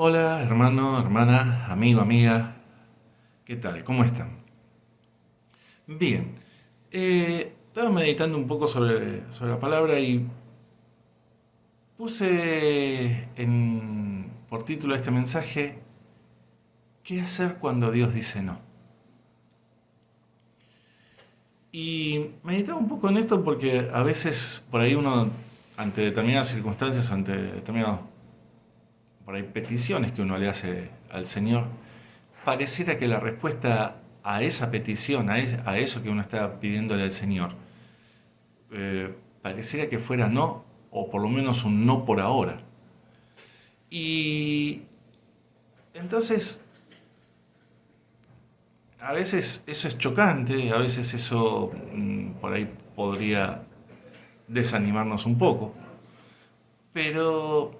Hola, hermano, hermana, amigo, amiga. ¿Qué tal? ¿Cómo están? Bien. Estaba meditando un poco sobre la palabra y puse por título a este mensaje: ¿qué hacer cuando Dios dice no? Y meditaba un poco en esto porque a veces por ahí uno, ante determinadas circunstancias o ante determinadas por ahí peticiones que uno le hace al Señor, pareciera que la respuesta a esa petición, a eso que uno está pidiéndole al Señor, pareciera que fuera no, o por lo menos un no por ahora. Y entonces, a veces eso es chocante, a veces eso por ahí podría desanimarnos un poco, pero,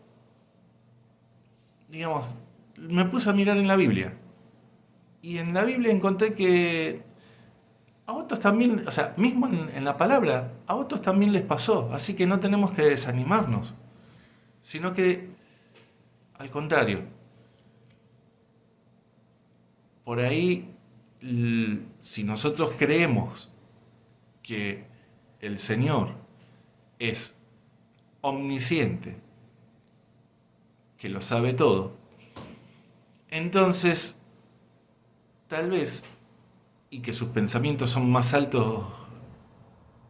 digamos, me puse a mirar en la Biblia. Y en la Biblia encontré que a otros también, o sea, mismo en la palabra, a otros también les pasó, así que no tenemos que desanimarnos, sino que, al contrario, por ahí, si nosotros creemos que el Señor es omnisciente, que lo sabe todo, entonces, tal vez, y que sus pensamientos son más altos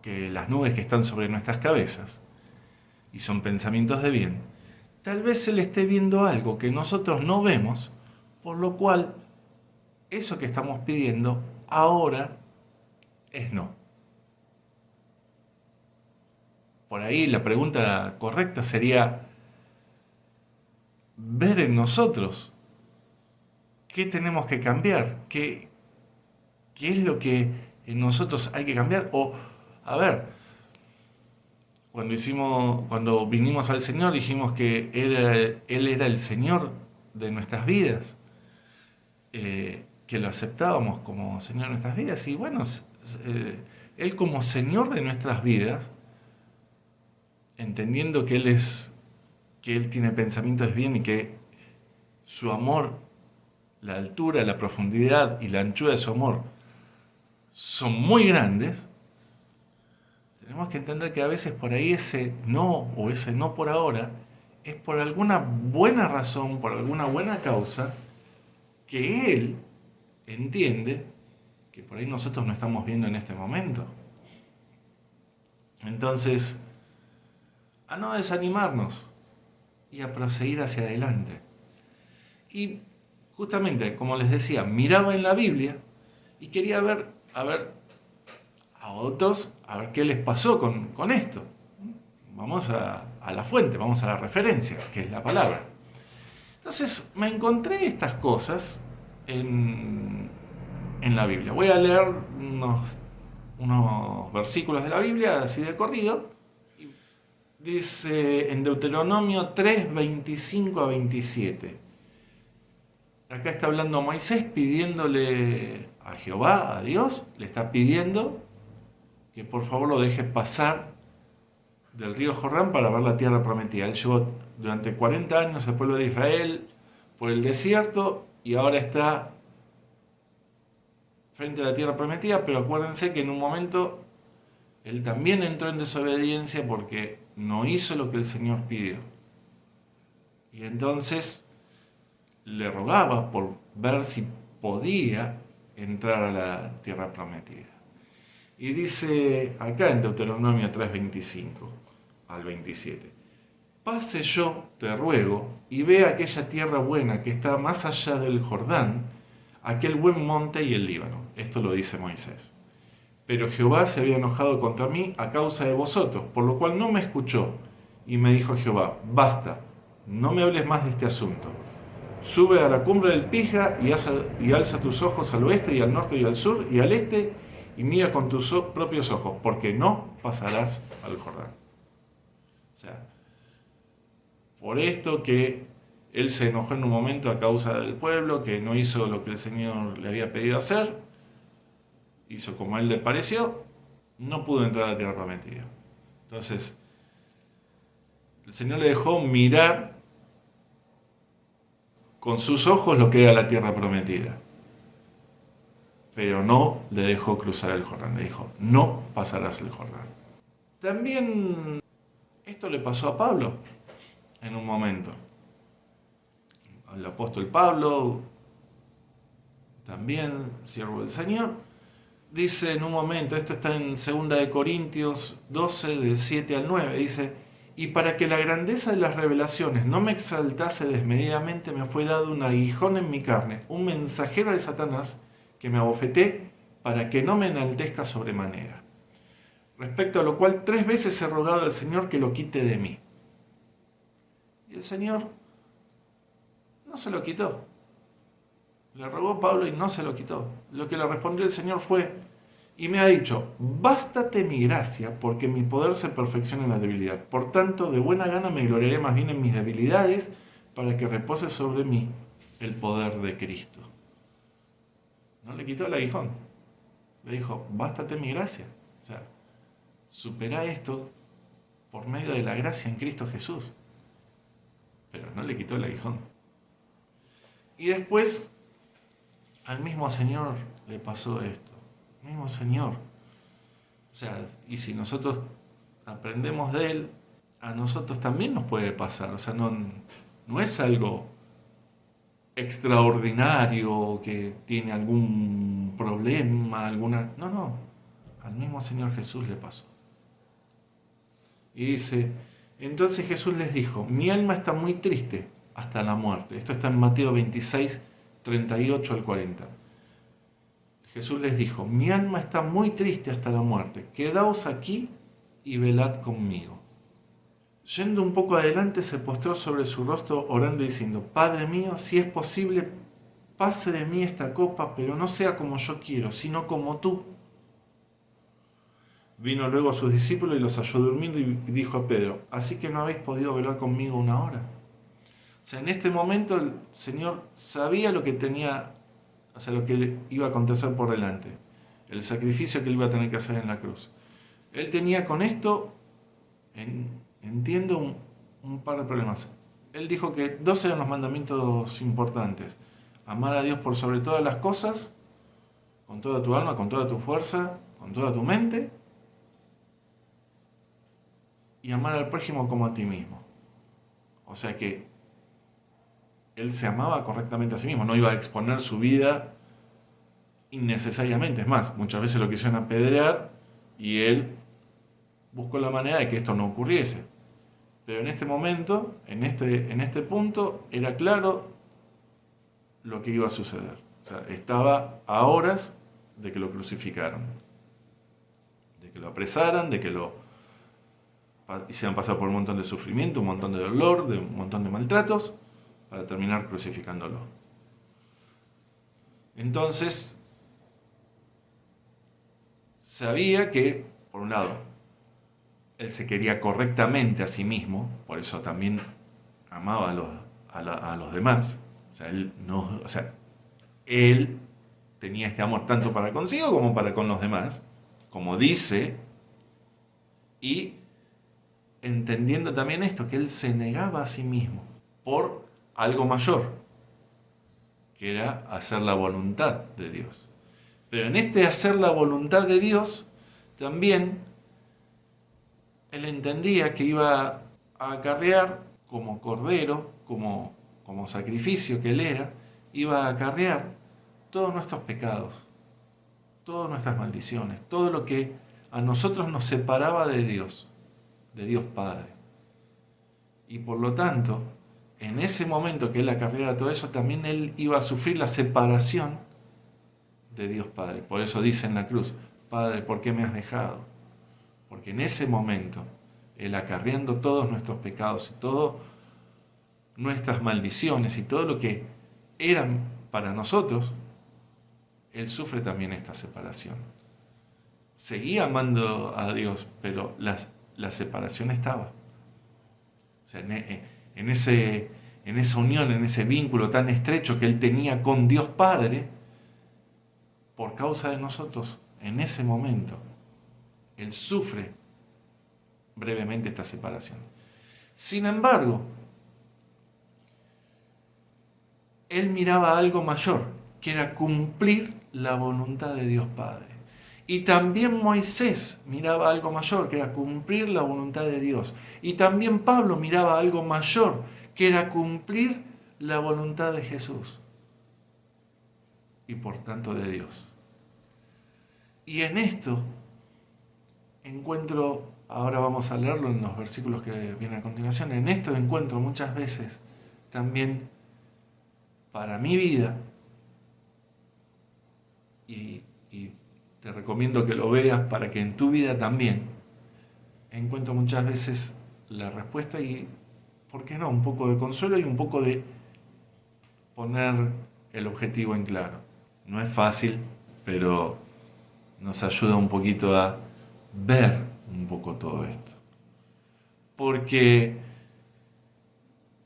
que las nubes que están sobre nuestras cabezas, y son pensamientos de bien, tal vez Él esté viendo algo que nosotros no vemos, por lo cual eso que estamos pidiendo ahora es no. Por ahí la pregunta correcta sería ver en nosotros qué tenemos que cambiar, qué es lo que en nosotros hay que cambiar. O, a ver, cuando vinimos al Señor dijimos que Él era el Señor de nuestras vidas, que lo aceptábamos como Señor de nuestras vidas. Y bueno, Él como Señor de nuestras vidas, entendiendo que Él tiene pensamientos de bien y que su amor, la altura, la profundidad y la anchura de su amor son muy grandes, tenemos que entender que a veces por ahí ese no o ese no por ahora es por alguna buena razón, por alguna buena causa, que Él entiende que por ahí nosotros no estamos viendo en este momento. Entonces, a no desanimarnos y a proseguir hacia adelante. Y justamente, como les decía, miraba en la Biblia y quería ver, a otros, a ver qué les pasó con esto. Vamos a la fuente, vamos a la referencia, que es la palabra. Entonces me encontré estas cosas en la Biblia. Voy a leer unos versículos de la Biblia, así de corrido. Dice en Deuteronomio 3, 25 a 27. Acá está hablando Moisés pidiéndole a Jehová, a Dios, le está pidiendo que por favor lo deje pasar del río Jordán para ver la tierra prometida. Él llevó durante 40 años al pueblo de Israel por el desierto y ahora está frente a la tierra prometida, pero acuérdense que en un momento él también entró en desobediencia porque no hizo lo que el Señor pidió. Y entonces le rogaba por ver si podía entrar a la tierra prometida. Y dice acá en Deuteronomio 3:25 al 27: Pase yo, te ruego, y ve aquella tierra buena que está más allá del Jordán, aquel buen monte y el Líbano. Esto lo dice Moisés. Pero Jehová se había enojado contra mí a causa de vosotros, por lo cual no me escuchó. Y me dijo Jehová: Basta, no me hables más de este asunto. Sube a la cumbre del Pija y alza tus ojos al oeste y al norte y al sur y al este, y mira con tus propios ojos, porque no pasarás al Jordán. O sea, por esto que él se enojó en un momento a causa del pueblo, que no hizo lo que el Señor le había pedido hacer, hizo como a él le pareció, no pudo entrar a la tierra prometida. Entonces, el Señor le dejó mirar con sus ojos lo que era la tierra prometida. Pero no le dejó cruzar el Jordán, le dijo, no pasarás el Jordán. También esto le pasó a Pablo en un momento. Al apóstol Pablo, también siervo del Señor, dice en un momento, esto está en 2 Corintios 12, del 7 al 9, dice, y para que la grandeza de las revelaciones no me exaltase desmedidamente, me fue dado un aguijón en mi carne, un mensajero de Satanás, que me abofeté para que no me enaltezca sobremanera. Respecto a lo cual 3 veces he rogado al Señor que lo quite de mí. Y el Señor no se lo quitó. Le rogó Pablo y no se lo quitó. Lo que le respondió el Señor fue, y me ha dicho, bástate mi gracia, porque mi poder se perfecciona en la debilidad. Por tanto, de buena gana me gloriaré más bien en mis debilidades, para que repose sobre mí el poder de Cristo. No le quitó el aguijón. Le dijo, bástate mi gracia. O sea, supera esto por medio de la gracia en Cristo Jesús. Pero no le quitó el aguijón. Y después, al mismo Señor le pasó esto. Al mismo Señor. O sea, y si nosotros aprendemos de Él, a nosotros también nos puede pasar. O sea, no es algo extraordinario que tiene algún problema, alguna... No. Al mismo Señor Jesús le pasó. Y dice, entonces Jesús les dijo, mi alma está muy triste hasta la muerte. Esto está en Mateo 26, 38 al 40. Jesús les dijo, mi alma está muy triste hasta la muerte. Quedaos aquí y velad conmigo. Yendo un poco adelante, se postró sobre su rostro orando y diciendo, Padre mío, si es posible, pase de mí esta copa, pero no sea como yo quiero, sino como tú. Vino luego a sus discípulos y los halló durmiendo y dijo a Pedro, ¿así que no habéis podido velar conmigo una hora? O sea, en este momento el Señor sabía lo que tenía, o sea, lo que le iba a acontecer por delante, el sacrificio que él iba a tener que hacer en la cruz. Él tenía con esto, entiendo, un par de problemas. Él dijo que 2 eran los mandamientos importantes. Amar a Dios por sobre todas las cosas, con toda tu alma, con toda tu fuerza, con toda tu mente, y amar al prójimo como a ti mismo. O sea que él se amaba correctamente a sí mismo, no iba a exponer su vida innecesariamente. Es más, muchas veces lo quisieron apedrear y él buscó la manera de que esto no ocurriese. Pero en este momento, en este punto, era claro lo que iba a suceder. O sea, estaba a horas de que lo crucificaran, de que lo apresaran, de que lo hicieran pasar por un montón de sufrimiento, un montón de dolor, de un montón de maltratos, para terminar crucificándolo. Entonces, sabía que, por un lado, él se quería correctamente a sí mismo, por eso también amaba a los demás. O sea, él tenía este amor tanto para consigo como para con los demás, como dice, y entendiendo también esto, que él se negaba a sí mismo por algo mayor, que era hacer la voluntad de Dios. Pero en este hacer la voluntad de Dios, también él entendía que iba a acarrear como cordero, como sacrificio que él era, iba a acarrear todos nuestros pecados, todas nuestras maldiciones, todo lo que a nosotros nos separaba de Dios Padre. Y por lo tanto, en ese momento que él acarreara todo eso, también él iba a sufrir la separación de Dios Padre. Por eso dice en la cruz, Padre, ¿por qué me has dejado? Porque en ese momento, él acarreando todos nuestros pecados y todas nuestras maldiciones y todo lo que eran para nosotros, él sufre también esta separación. Seguía amando a Dios, pero la separación estaba. O sea, en esa unión, en ese vínculo tan estrecho que él tenía con Dios Padre, por causa de nosotros, en ese momento, él sufre brevemente esta separación. Sin embargo, Él miraba algo mayor, que era cumplir la voluntad de Dios Padre. Y también Moisés miraba algo mayor, que era cumplir la voluntad de Dios. Y también Pablo miraba algo mayor, que era cumplir la voluntad de Jesús. Y por tanto de Dios. Y en esto encuentro, ahora vamos a leerlo en los versículos que vienen a continuación, en esto encuentro muchas veces también para mi vida, y te recomiendo que lo veas para que en tu vida también, encuentro muchas veces la respuesta y, ¿por qué no? Un poco de consuelo y un poco de poner el objetivo en claro. No es fácil, pero nos ayuda un poquito a ver un poco todo esto. Porque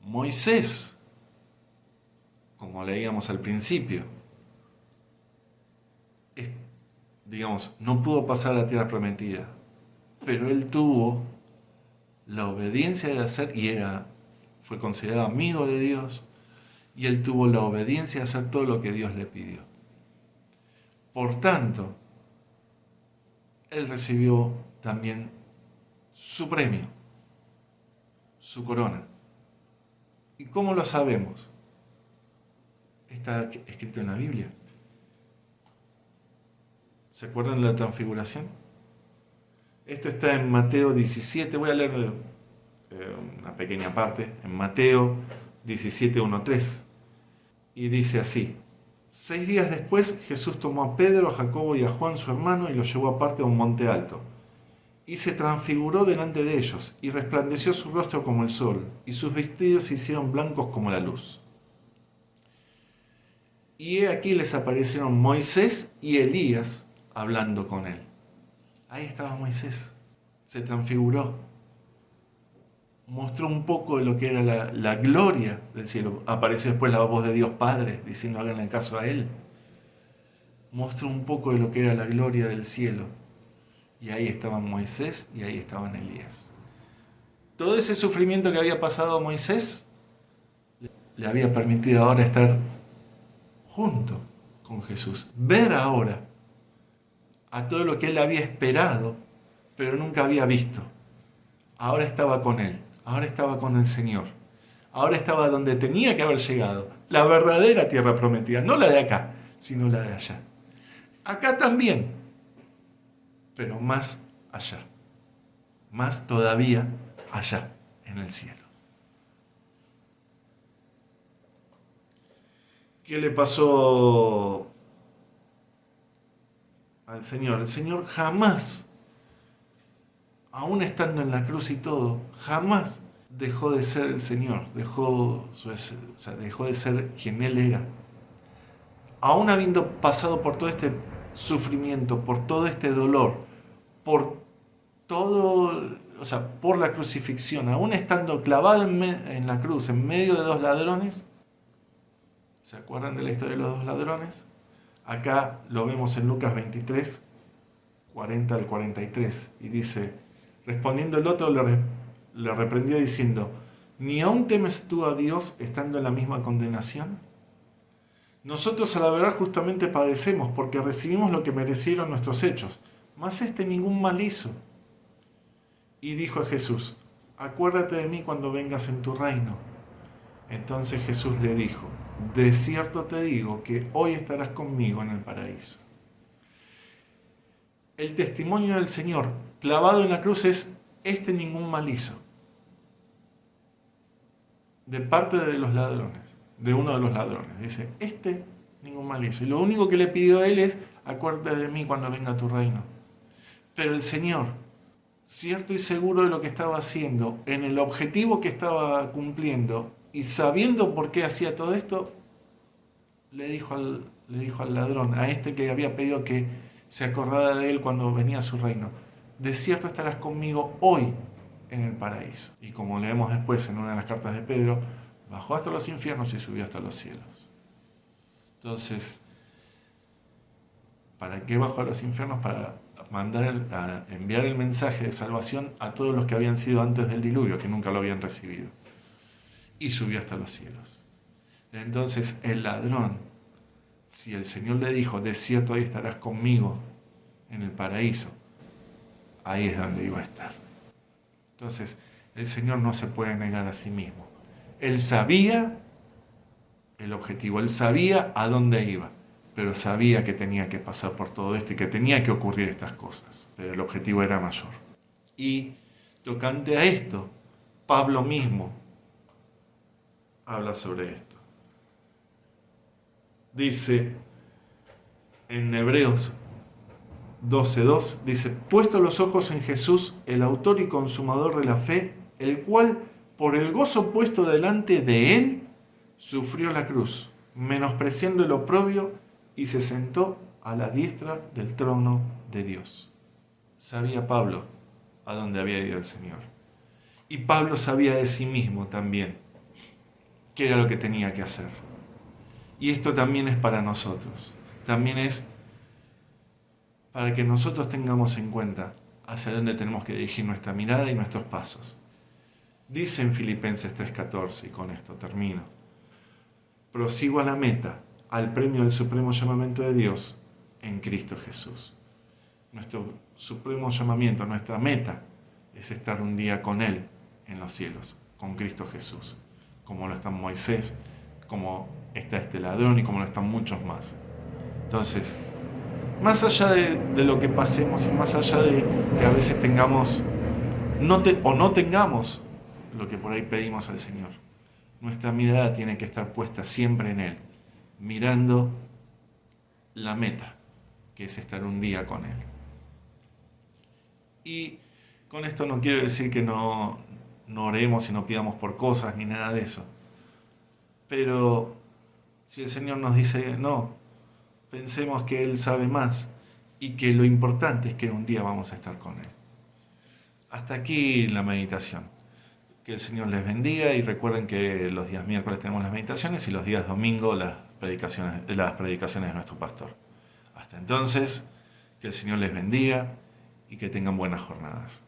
Moisés, como leíamos al principio, digamos, no pudo pasar a la tierra prometida, pero él tuvo la obediencia de hacer, fue considerado amigo de Dios, y él tuvo la obediencia de hacer todo lo que Dios le pidió. Por tanto, él recibió también su premio, su corona. ¿Y cómo lo sabemos? Está escrito en la Biblia. ¿Se acuerdan de la transfiguración? Esto está en Mateo 17, voy a leer una pequeña parte, en Mateo 17, 1-3. Y dice así: 6 días después Jesús tomó a Pedro, a Jacobo y a Juan su hermano y los llevó aparte a un monte alto. Y se transfiguró delante de ellos, y resplandeció su rostro como el sol, y sus vestidos se hicieron blancos como la luz. Y he aquí les aparecieron Moisés y Elías hablando con él. Ahí estaba Moisés, se transfiguró, mostró un poco de lo que era la gloria del cielo. Apareció después la voz de Dios Padre diciendo háganle caso a él. Mostró un poco de lo que era la gloria del cielo. Y ahí estaban Moisés y ahí estaban Elías. Todo ese sufrimiento que había pasado a Moisés le había permitido ahora estar junto con Jesús. Ver ahora a todo lo que él había esperado, pero nunca había visto. Ahora estaba con él, ahora estaba con el Señor. Ahora estaba donde tenía que haber llegado. La verdadera tierra prometida, no la de acá, sino la de allá. Acá también, pero más allá. Más todavía allá, en el cielo. ¿Qué le pasó al Señor? El Señor jamás, aún estando en la cruz y todo, jamás dejó de ser el Señor, dejó de ser quien Él era. Aún habiendo pasado por todo este sufrimiento, por todo este dolor, por todo, por la crucifixión, aún estando clavado en la cruz, en medio de 2 ladrones. ¿Se acuerdan de la historia de los 2 ladrones? Acá lo vemos en Lucas 23, 40 al 43, y dice: respondiendo el otro le reprendió diciendo: ¿ni aún temes tú a Dios estando en la misma condenación? Nosotros a la verdad justamente padecemos porque recibimos lo que merecieron nuestros hechos, mas este ningún mal hizo. Y dijo a Jesús: acuérdate de mí cuando vengas en tu reino. Entonces Jesús le dijo: de cierto te digo que hoy estarás conmigo en el paraíso. El testimonio del Señor clavado en la cruz es: este ningún mal hizo. De parte de los ladrones, de uno de los ladrones. Dice: este ningún mal hizo. Y lo único que le pidió a él es: acuérdate de mí cuando venga tu reino. Pero el Señor, cierto y seguro de lo que estaba haciendo, en el objetivo que estaba cumpliendo, y sabiendo por qué hacía todo esto, le dijo al ladrón, a este que había pedido que se acordara de él cuando venía a su reino: de cierto estarás conmigo hoy en el paraíso. Y como leemos después en una de las cartas de Pedro, bajó hasta los infiernos y subió hasta los cielos. Entonces, ¿para qué bajó a los infiernos? Para enviar el mensaje de salvación a todos los que habían sido antes del diluvio, que nunca lo habían recibido. Y subió hasta los cielos. Entonces el ladrón, si el Señor le dijo, de cierto ahí estarás conmigo en el paraíso, ahí es donde iba a estar. Entonces el Señor no se puede negar a sí mismo. Él sabía el objetivo, él sabía a dónde iba, pero sabía que tenía que pasar por todo esto y que tenía que ocurrir estas cosas, pero el objetivo era mayor. Y tocante a esto, Pablo mismo habla sobre esto. Dice en Hebreos 12:2, dice, puesto los ojos en Jesús, el autor y consumador de la fe, el cual, por el gozo puesto delante de él, sufrió la cruz, menospreciando el oprobio, y se sentó a la diestra del trono de Dios. Sabía Pablo a dónde había ido el Señor. Y Pablo sabía de sí mismo también qué era lo que tenía que hacer. Y esto también es para nosotros. También es para que nosotros tengamos en cuenta hacia dónde tenemos que dirigir nuestra mirada y nuestros pasos. Dice en Filipenses 3:14, y con esto termino, prosigo a la meta, al premio del supremo llamamiento de Dios en Cristo Jesús. Nuestro supremo llamamiento, nuestra meta, es estar un día con Él en los cielos, con Cristo Jesús, como lo está Moisés, como está este ladrón y como lo están muchos más. Entonces, más allá de lo que pasemos y más allá de que a veces tengamos o no tengamos lo que por ahí pedimos al Señor, nuestra mirada tiene que estar puesta siempre en Él, mirando la meta, que es estar un día con Él. Y con esto no quiero decir que no oremos y no pidamos por cosas ni nada de eso. Pero si el Señor nos dice no, pensemos que Él sabe más y que lo importante es que un día vamos a estar con Él. Hasta aquí la meditación. Que el Señor les bendiga y recuerden que los días miércoles tenemos las meditaciones y los días domingo las predicaciones de nuestro pastor. Hasta entonces, que el Señor les bendiga y que tengan buenas jornadas.